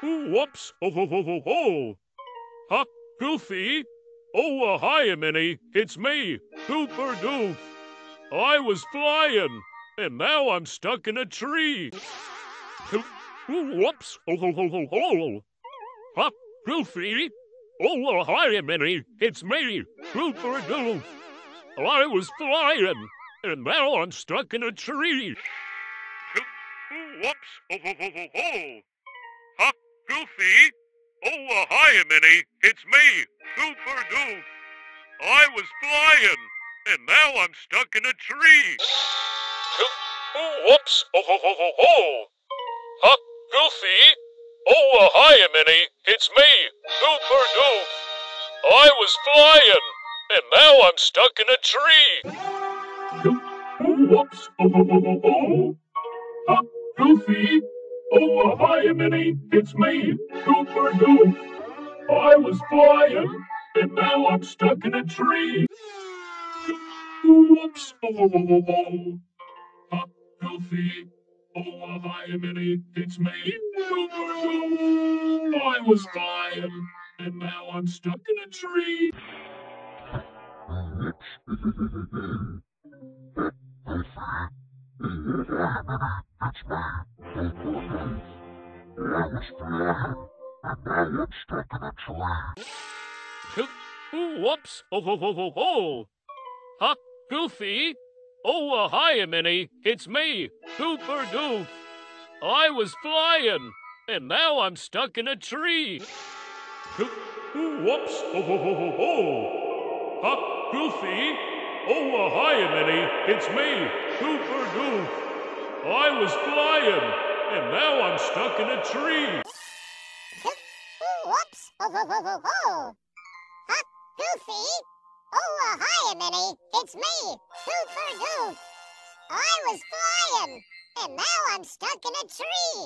Whoops! Oh, ho, ho, ho, ho! Huh? Goofy? Oh, hi, Minnie. It's me, Gooper Goof. I was flying, and now I'm stuck in a tree. Whoops! Oh, ho, ho, ho, ho! Huh? Goofy? Oh, hi, Minnie. It's me, Gooper Goof. I was flying, and now I'm stuck in a tree. Whoops! Oh, ho, ho, ho, ho! Huh? Goofy? Oh, hi, Minnie. It's me, Gooper Goof. I was flying, and now I'm stuck in a tree. Whoops! Oh, ho, ho, ho, ho! Huh? Goofy? Oh, hi, Minnie. It's me, Gooper Goof. I was flying, and now I'm stuck in a tree. Whoops! Oh, ho, ho, ho, ho! Huh? Goofy? Oh, hi, Minnie. It's me, Gooper Goof. I was flying, and now I'm stuck in a tree. Whoops! Oh, ho, ho, ho, ho! Huh? Goofy? Oh, hi, Minnie. It's me, Gooper Goof. I was flying, and now I'm stuck in a tree. Whoops! Oh, ho, ho, ho, ho! Huh? Goofy? Oh, hi, Minnie. It's me, Gooper Goof. I was flying, and now I'm stuck in a tree. Whoops! Oh, ho, ho, ho, ho! Huh? Goofy? Oh, hi, Minnie. It's me, Gooper Goof. I was flying, and now I'm stuck in a tree. Whoops! Oh, ho, ho, ho, ho! Huh? Goofy? Oh, hi, Minnie. It's me, Gooper Goof. I was flying, and now I'm stuck in a tree.